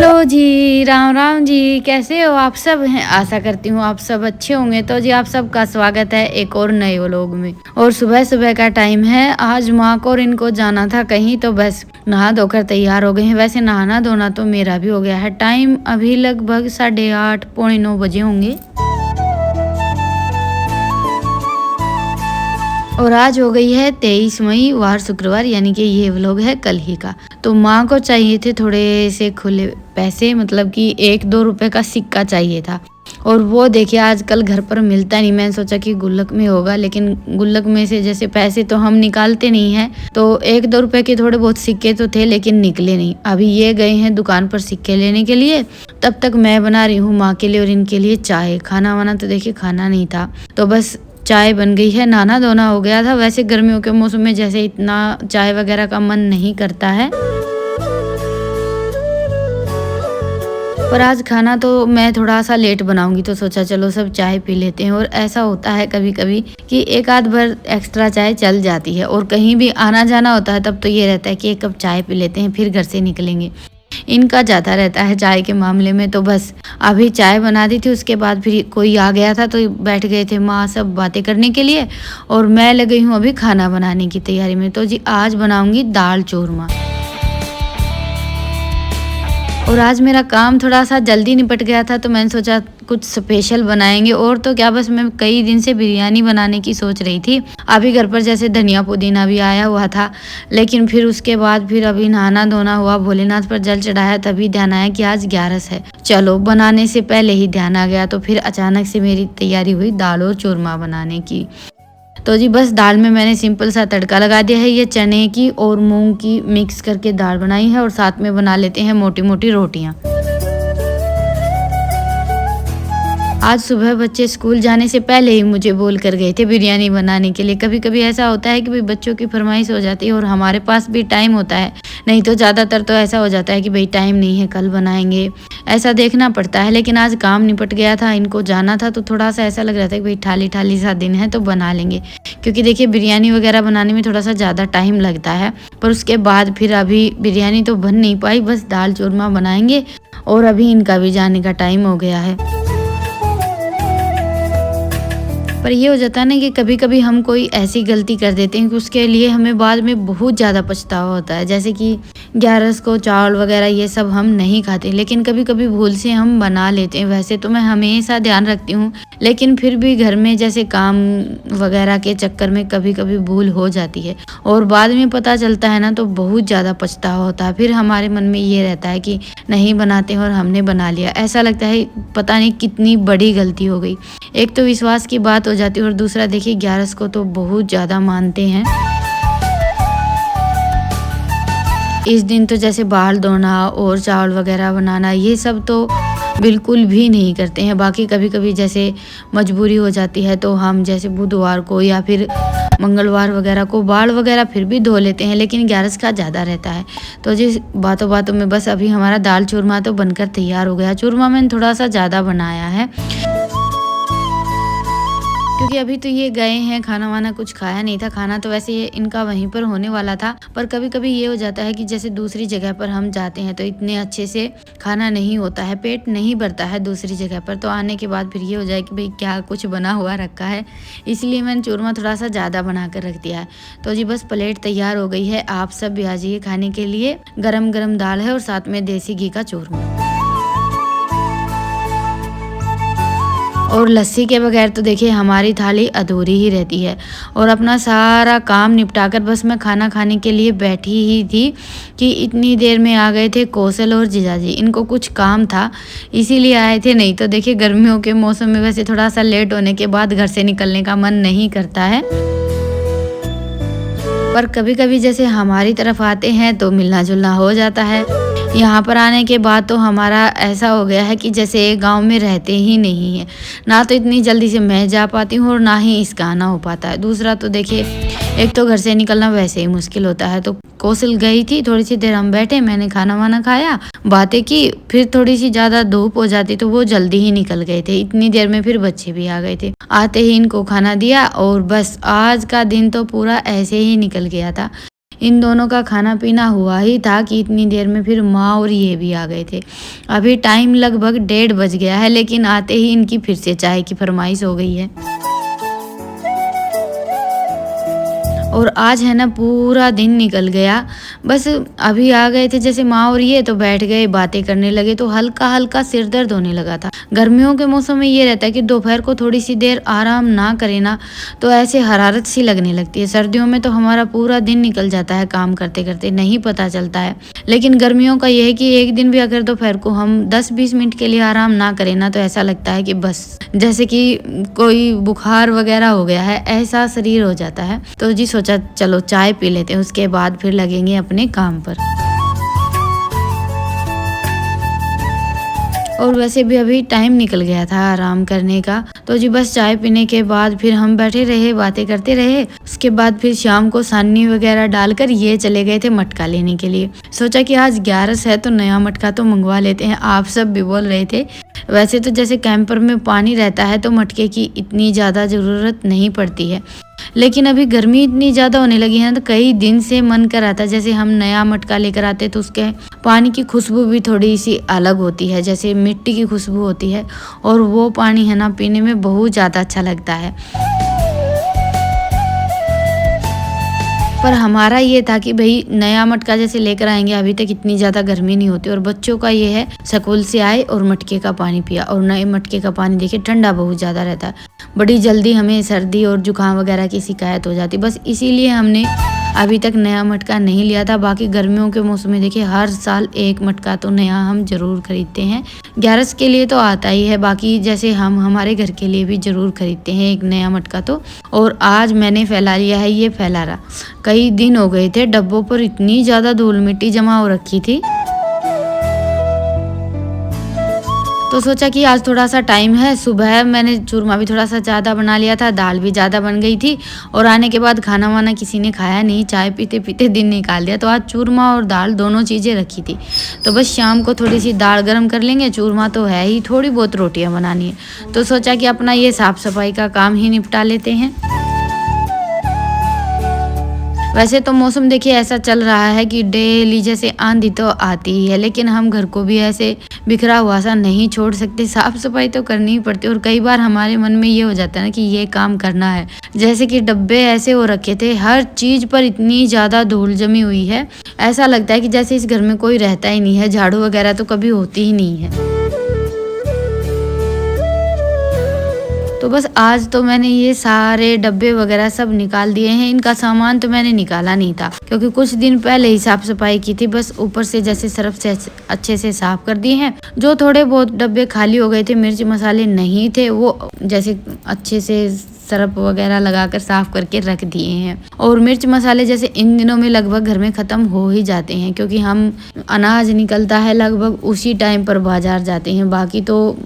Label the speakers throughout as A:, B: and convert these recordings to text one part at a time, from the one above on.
A: Hello जी, राम राम जी, कैसे हो आप सब हैं? आशा करती हूँ आप सब अच्छे होंगे। तो जी आप सबका स्वागत है एक और नए व्लॉग में। और सुबह सुबह का टाइम है, आज माँ को और इनको जाना था कहीं, तो बस नहा धोकर तैयार हो गए हैं। वैसे नहाना धोना तो मेरा भी हो गया है। टाइम अभी लगभग 8:30 पौने 9 बजे होंगे। और आज हो गई है 23 मई, वार शुक्रवार, यानी कि ये व्लॉग है कल ही का। तो माँ को चाहिए थे थोड़े से खुले पैसे, मतलब कि 1-2 रुपए का सिक्का चाहिए था। और वो देखिए आजकल घर पर मिलता नहीं। मैंने सोचा कि गुल्लक में होगा, लेकिन गुल्लक में से जैसे पैसे तो हम निकालते नहीं हैं, तो 1-2 रुपए के थोड़े बहुत सिक्के तो थे, लेकिन निकले नहीं। अभी ये गए हैं दुकान पर सिक्के लेने के लिए, तब तक मैं बना रही हूँ माँ के लिए और इनके लिए चाय। खाना वाना तो देखिए खाना नहीं था, तो बस चाय बन गई है। नहाना धोना हो गया था। वैसे गर्मियों के मौसम में जैसे इतना चाय वगैरह का मन नहीं करता है, पर आज खाना तो मैं थोड़ा सा लेट बनाऊंगी, तो सोचा चलो सब चाय पी लेते हैं। और ऐसा होता है कभी कभी कि एक आध बार एक्स्ट्रा चाय चल जाती है, और कहीं भी आना जाना होता है तब तो ये रहता है कि एक कप चाय पी लेते हैं फिर घर से निकलेंगे। इनका जाता रहता है चाय के मामले में। तो बस अभी चाय बना दी थी, उसके बाद फिर कोई आ गया था तो बैठ गए थे माँ सब बातें करने के लिए, और मैं लगी हूँ अभी खाना बनाने की तैयारी में। तो जी आज बनाऊंगी दाल चूरमा। और आज मेरा काम थोड़ा सा जल्दी निपट गया था, तो मैंने सोचा कुछ स्पेशल बनाएंगे। और तो क्या, बस मैं कई दिन से बिरयानी बनाने की सोच रही थी। अभी घर पर जैसे धनिया पुदीना भी आया हुआ था, लेकिन फिर उसके बाद फिर अभी नहाना धोना हुआ, भोलेनाथ पर जल चढ़ाया, तभी ध्यान आया कि आज 11 है। चलो बनाने से पहले ही ध्यान आ गया, तो फिर अचानक से मेरी तैयारी हुई दाल और चूरमा बनाने की। तो जी बस दाल में मैंने सिंपल सा तड़का लगा दिया है। ये चने की और मूंग की मिक्स करके दाल बनाई है, और साथ में बना लेते हैं मोटी मोटी रोटियां। आज सुबह बच्चे स्कूल जाने से पहले ही मुझे बोल कर गए थे बिरयानी बनाने के लिए। कभी कभी ऐसा होता है कि भाई बच्चों की फरमाइश हो जाती है और हमारे पास भी टाइम होता है, नहीं तो ज़्यादातर तो ऐसा हो जाता है कि भाई टाइम नहीं है कल बनाएंगे, ऐसा देखना पड़ता है। लेकिन आज काम निपट गया था, इनको जाना था, तो थोड़ा सा ऐसा लग रहा था कि भाई ठाली ठाली सा दिन है तो बना लेंगे। क्योंकि देखिए बिरयानी वगैरह बनाने में थोड़ा सा ज़्यादा टाइम लगता है, पर उसके बाद फिर अभी बिरयानी तो बन नहीं पाई, बस दाल चूरमा बनाएंगे। और अभी इनका भी जाने का टाइम हो गया है। पर ये हो जाता है ना कि कभी कभी हम कोई ऐसी गलती कर देते हैं कि उसके लिए हमें बाद में बहुत ज़्यादा पछतावा होता है। जैसे कि 11 को चावल वगैरह ये सब हम नहीं खाते, लेकिन कभी कभी भूल से हम बना लेते हैं। वैसे तो मैं हमेशा ध्यान रखती हूँ, लेकिन फिर भी घर में जैसे काम वगैरह के चक्कर में कभी कभी भूल हो जाती है, और बाद में पता चलता है ना तो बहुत ज़्यादा पछतावा होता है। फिर हमारे मन में ये रहता है कि नहीं बनाते और हमने बना लिया, ऐसा लगता है पता नहीं कितनी बड़ी गलती हो गई। एक तो विश्वास की बात हो जाती है, और दूसरा देखिए 11 को तो बहुत ज़्यादा मानते हैं। इस दिन तो जैसे बाल धोना और चावल वगैरह बनाना ये सब तो बिल्कुल भी नहीं करते हैं। बाकी कभी कभी जैसे मजबूरी हो जाती है तो हम जैसे बुधवार को या फिर मंगलवार वगैरह को बाल वगैरह फिर भी धो लेते हैं, लेकिन 11 का ज़्यादा रहता है। तो जिस बातों बातों में बस अभी हमारा दाल चूरमा तो बनकर तैयार हो गया। चूरमा मैंने थोड़ा सा ज़्यादा बनाया है, क्योंकि अभी तो ये गए हैं, खाना वाना कुछ खाया नहीं था। खाना तो वैसे इनका वहीं पर होने वाला था, पर कभी कभी ये हो जाता है कि जैसे दूसरी जगह पर हम जाते हैं तो इतने अच्छे से खाना नहीं होता है, पेट नहीं भरता है दूसरी जगह पर। तो आने के बाद फिर ये हो जाए कि भाई क्या कुछ बना हुआ रखा है, इसलिए मैंने चूरमा थोड़ा सा ज़्यादा बना कर रख दिया है। तो जी बस प्लेट तैयार हो गई है, आप सब भी आ जाइए खाने के लिए। गरम गरम दाल है और साथ में देसी घी का चूरमा। और लस्सी के बगैर तो देखिए हमारी थाली अधूरी ही रहती है। और अपना सारा काम निपटाकर बस मैं खाना खाने के लिए बैठी ही थी कि इतनी देर में आ गए थे कौशल और जीजाजी। इनको कुछ काम था इसीलिए आए थे, नहीं तो देखिए गर्मियों के मौसम में वैसे थोड़ा सा लेट होने के बाद घर से निकलने का मन नहीं करता है। पर कभी कभी जैसे हमारी तरफ आते हैं तो मिलना जुलना हो जाता है। यहाँ पर आने के बाद तो हमारा ऐसा हो गया है कि जैसे गांव में रहते ही नहीं है। ना तो इतनी जल्दी से मैं जा पाती हूँ और ना ही इसका आना हो पाता है। दूसरा तो देखिए एक तो घर से निकलना वैसे ही मुश्किल होता है। तो कौशल गई थी, थोड़ी सी देर हम बैठे, मैंने खाना वाना खाया, बातें की, फिर थोड़ी सी ज़्यादा धूप हो जाती तो वो जल्दी ही निकल गए थे। इतनी देर में फिर बच्चे भी आ गए थे। आते ही इनको खाना दिया और बस आज का दिन तो पूरा ऐसे ही निकल गया था। इन दोनों का खाना पीना हुआ ही था कि इतनी देर में फिर माँ और ये भी आ गए थे। अभी टाइम लगभग 1:30 बज गया है, लेकिन आते ही इनकी फिर से चाय की फरमाइश हो गई है। और आज है ना पूरा दिन निकल गया। बस अभी आ गए थे जैसे माँ और ये, तो बैठ गए बातें करने लगे, तो हल्का हल्का सिर दर्द होने लगा था। गर्मियों के मौसम में ये रहता है कि दोपहर को थोड़ी सी देर आराम ना करें ना तो ऐसे हरारत सी लगने लगती है। सर्दियों में तो हमारा पूरा दिन निकल जाता है काम करते करते, नहीं पता चलता है। लेकिन गर्मियों का ये है कि एक दिन भी अगर दोपहर को हम 10-20 मिनट के लिए आराम ना करें ना तो ऐसा लगता है कि बस जैसे कि कोई बुखार वगैरह हो गया है, ऐसा शरीर हो जाता है। तो जी सोचा चलो चाय पी लेते हैं, उसके बाद फिर लगेंगे अपने काम पर। और वैसे भी अभी टाइम निकल गया था आराम करने का, तो जी बस चाय पीने के बाद फिर हम बैठे रहे, बातें करते रहे। उसके बाद फिर शाम को सानी वगैरह डालकर ये चले गए थे मटका लेने के लिए। सोचा कि आज 11 है तो नया मटका तो मंगवा लेते हैं। आप सब भी बोल रहे थे। वैसे तो जैसे कैंपर में पानी रहता है तो मटके की इतनी ज़्यादा ज़रूरत नहीं पड़ती है, लेकिन अभी गर्मी इतनी ज़्यादा होने लगी है ना, तो कई दिन से मन कर रहा था जैसे हम नया मटका लेकर आते तो उसके पानी की खुशबू भी थोड़ी सी अलग होती है, जैसे मिट्टी की खुशबू होती है, और वो पानी है ना पीने में बहुत ज़्यादा अच्छा लगता है। पर हमारा ये था कि भाई नया मटका जैसे लेकर आएंगे, अभी तक इतनी ज़्यादा गर्मी नहीं होती, और बच्चों का ये है स्कूल से आए और मटके का पानी पिया, और नए मटके का पानी देखिए ठंडा बहुत ज़्यादा रहता है, बड़ी जल्दी हमें सर्दी और जुकाम वगैरह की शिकायत हो जाती। बस इसीलिए हमने अभी तक नया मटका नहीं लिया था। बाकी गर्मियों के मौसम में देखिए हर साल एक मटका तो नया हम ज़रूर खरीदते हैं। ग्यारस के लिए तो आता ही है, बाकी जैसे हम हमारे घर के लिए भी ज़रूर खरीदते हैं एक नया मटका तो। और आज मैंने फैला लिया है ये फैलारा। कई दिन हो गए थे, डब्बों पर इतनी ज़्यादा धूल मिट्टी जमा हो रखी थी, तो सोचा कि आज थोड़ा सा टाइम है। सुबह मैंने चूरमा भी थोड़ा सा ज़्यादा बना लिया था, दाल भी ज़्यादा बन गई थी, और आने के बाद खाना वाना किसी ने खाया नहीं, चाय पीते पीते दिन निकाल दिया। तो आज चूरमा और दाल दोनों चीज़ें रखी थी, तो बस शाम को थोड़ी सी दाल गर्म कर लेंगे, चूरमा तो है ही, थोड़ी बहुत रोटियाँ बनानी है। तो सोचा कि अपना ये साफ़ सफाई का काम ही निपटा लेते हैं। वैसे तो मौसम देखिए ऐसा चल रहा है कि डेली जैसे आंधी तो आती ही है, लेकिन हम घर को भी ऐसे बिखरा हुआ सा नहीं छोड़ सकते, साफ सफाई तो करनी ही पड़ती है। और कई बार हमारे मन में ये हो जाता है ना कि ये काम करना है, जैसे कि डब्बे ऐसे हो रखे थे, हर चीज़ पर इतनी ज़्यादा धूल जमी हुई है, ऐसा लगता है कि जैसे इस घर में कोई रहता ही नहीं है, झाड़ू वगैरह तो कभी होती ही नहीं है। तो बस आज तो मैंने ये सारे डब्बे वगैरह सब निकाल दिए हैं। इनका सामान तो मैंने निकाला नहीं था, क्योंकि कुछ दिन पहले ही साफ सफाई की थी, बस ऊपर से जैसे सर्फ से अच्छे से साफ कर दिए हैं। जो थोड़े बहुत डब्बे खाली हो गए थे, मिर्च मसाले नहीं थे, वो जैसे अच्छे से सर्फ वगैरह लगाकर साफ करके रख दिए हैं। और मिर्च मसाले जैसे इन दिनों में लगभग घर में ख़त्म हो ही जाते हैं, क्योंकि हम अनाज निकलता है लगभग उसी टाइम पर बाजार जाते हैं। बाकी तो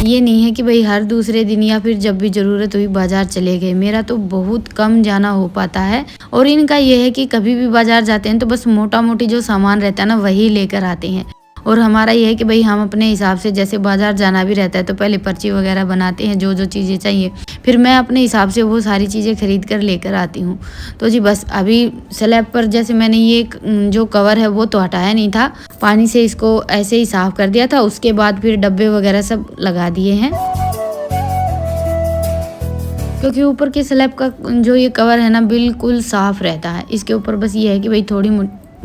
A: ये नहीं है कि भाई हर दूसरे दिन या फिर जब भी ज़रूरत हुई बाज़ार चले गए। मेरा तो बहुत कम जाना हो पाता है, और इनका ये है कि कभी भी बाज़ार जाते हैं तो बस मोटा मोटी जो सामान रहता है ना वही लेकर आते हैं। और हमारा ये है कि भाई हम अपने हिसाब से जैसे बाज़ार जाना भी रहता है तो पहले पर्ची वगैरह बनाते हैं, जो जो चीज़ें चाहिए, फिर मैं अपने हिसाब से वो सारी चीज़ें खरीद कर लेकर आती हूँ। तो जी बस अभी स्लैब पर जैसे मैंने ये जो कवर है वो तो हटाया नहीं था, पानी से इसको ऐसे ही साफ़ कर दिया था। उसके बाद फिर डब्बे वगैरह सब लगा दिए हैं, क्योंकि ऊपर के स्लैब का जो ये कवर है ना बिल्कुल साफ़ रहता है। इसके ऊपर बस ये है कि भाई थोड़ी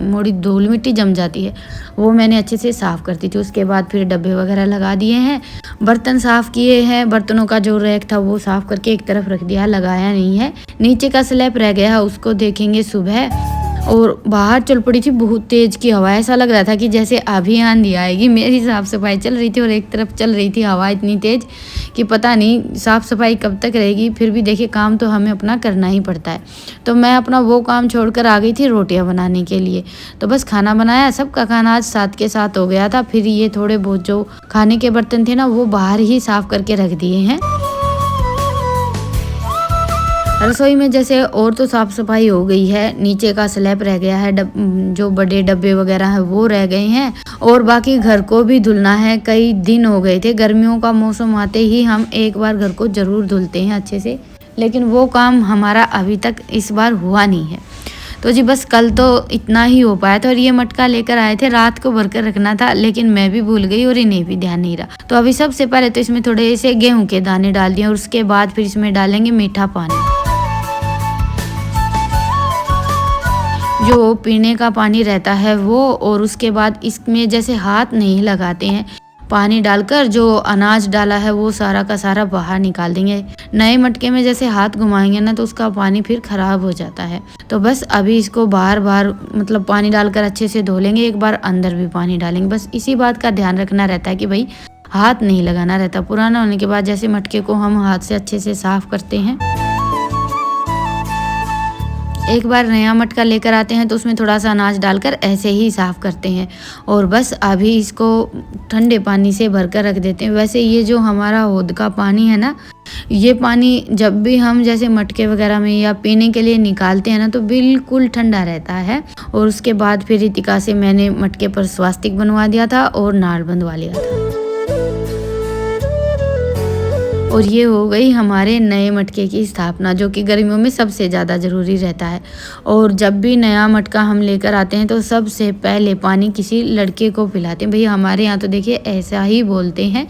A: मोड़ी धूल मिट्टी जम जाती है, वो मैंने अच्छे से साफ़ करती थी। उसके बाद फिर डब्बे वगैरह लगा दिए हैं, बर्तन साफ़ किए हैं, बर्तनों का जो रैक था वो साफ़ करके एक तरफ रख दिया, लगाया नहीं है। नीचे का स्लैब रह गया है, उसको देखेंगे सुबह। और बाहर चल पड़ी थी बहुत तेज़ की हवा, ऐसा लग रहा था कि जैसे अभी आंधी आएगी। मेरी साफ़ सफाई चल रही थी और एक तरफ चल रही थी हवा इतनी तेज़ कि पता नहीं साफ़ सफाई कब तक रहेगी। फिर भी देखिए काम तो हमें अपना करना ही पड़ता है। तो मैं अपना वो काम छोड़कर आ गई थी रोटियां बनाने के लिए। तो बस खाना बनाया, सबका खाना आज साथ के साथ हो गया था। फिर ये थोड़े बहुत जो खाने के बर्तन थे ना वो बाहर ही साफ़ करके रख दिए हैं। रसोई में जैसे और तो साफ़ सफाई हो गई है, नीचे का स्लैब रह गया है, जो बड़े डब्बे वगैरह हैं वो रह गए हैं, और बाकी घर को भी धुलना है। कई दिन हो गए थे, गर्मियों का मौसम आते ही हम एक बार घर को ज़रूर धुलते हैं अच्छे से, लेकिन वो काम हमारा अभी तक इस बार हुआ नहीं है। तो जी बस कल तो इतना ही हो पाया था। और ये मटका लेकर आए थे, रात को भरकर रखना था, लेकिन मैं भी भूल गई और इन्हें भी ध्यान नहीं रहा। तो अभी सबसे पहले तो इसमें थोड़े से गेहूं के दाने डाल दिए और उसके बाद फिर इसमें डालेंगे मीठा पानी। जो पीने का पानी रहता है वो, और उसके बाद इसमें जैसे हाथ नहीं लगाते हैं, पानी डालकर जो अनाज डाला है वो सारा का सारा बाहर निकाल देंगे। नए मटके में जैसे हाथ घुमाएंगे ना तो उसका पानी फिर खराब हो जाता है। तो बस अभी इसको बार बार मतलब पानी डालकर अच्छे से धो लेंगे, एक बार अंदर भी पानी डालेंगे। बस इसी बात का ध्यान रखना रहता है कि भाई हाथ नहीं लगाना रहता। पुराना होने के बाद जैसे मटके को हम हाथ से अच्छे से साफ करते हैं, एक बार नया मटका लेकर आते हैं तो उसमें थोड़ा सा अनाज डालकर ऐसे ही साफ़ करते हैं। और बस अभी इसको ठंडे पानी से भरकर रख देते हैं। वैसे ये जो हमारा हौद का पानी है ना, ये पानी जब भी हम जैसे मटके वगैरह में या पीने के लिए निकालते हैं ना तो बिल्कुल ठंडा रहता है। और उसके बाद फिर रितिका से मैंने मटके पर स्वास्तिक बनवा दिया था और नाड़ बंधवा लिया था। और ये हो गई हमारे नए मटके की स्थापना, जो कि गर्मियों में सबसे ज़्यादा ज़रूरी रहता है। और जब भी नया मटका हम लेकर आते हैं तो सबसे पहले पानी किसी लड़के को पिलाते हैं। भैया हमारे यहाँ तो देखिए ऐसा ही बोलते हैं।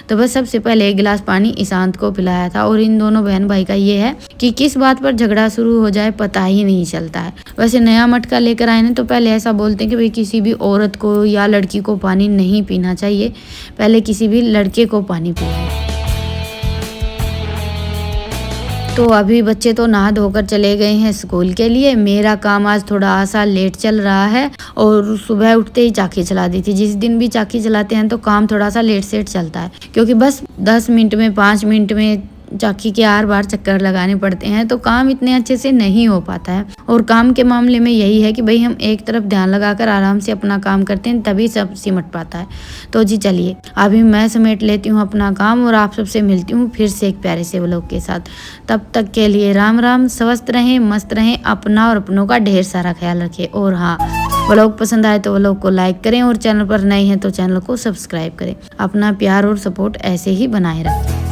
A: तो बस सबसे पहले 1 गिलास पानी ईशांत को पिलाया था। और इन दोनों बहन भाई का ये है कि किस बात पर झगड़ा शुरू हो जाए पता ही नहीं चलता है। वैसे नया मटका लेकर आए ना तो पहले ऐसा बोलते हैं कि भाई किसी भी औरत को या लड़की को पानी नहीं पीना चाहिए, पहले किसी भी लड़के को पानी पिलाएं। तो अभी बच्चे तो नहा धोकर चले गए हैं स्कूल के लिए। मेरा काम आज थोड़ा सा लेट चल रहा है और सुबह उठते ही चाकी चला दी थी। जिस दिन भी चाकी चलाते हैं तो काम थोड़ा सा लेट सेट चलता है, क्योंकि बस 10 मिनट में 5 मिनट में चाकी के 8 बार चक्कर लगाने पड़ते हैं, तो काम इतने अच्छे से नहीं हो पाता है। और काम के मामले में यही है कि भाई हम एक तरफ ध्यान लगाकर आराम से अपना काम करते हैं, तभी सब सिमट पाता है। तो जी चलिए अभी मैं समेट लेती हूँ अपना काम और आप सबसे मिलती हूँ फिर से एक प्यारे से व्लॉग के साथ। तब तक के लिए राम राम, स्वस्थ रहें, मस्त रहें, अपना और अपनों का ढेर सारा ख्याल रखें। और हाँ, व्लॉग पसंद आए तो व्लॉग को लाइक करें और चैनल पर नए हैं तो चैनल को सब्सक्राइब करें। अपना प्यार और सपोर्ट ऐसे ही बनाए रखें।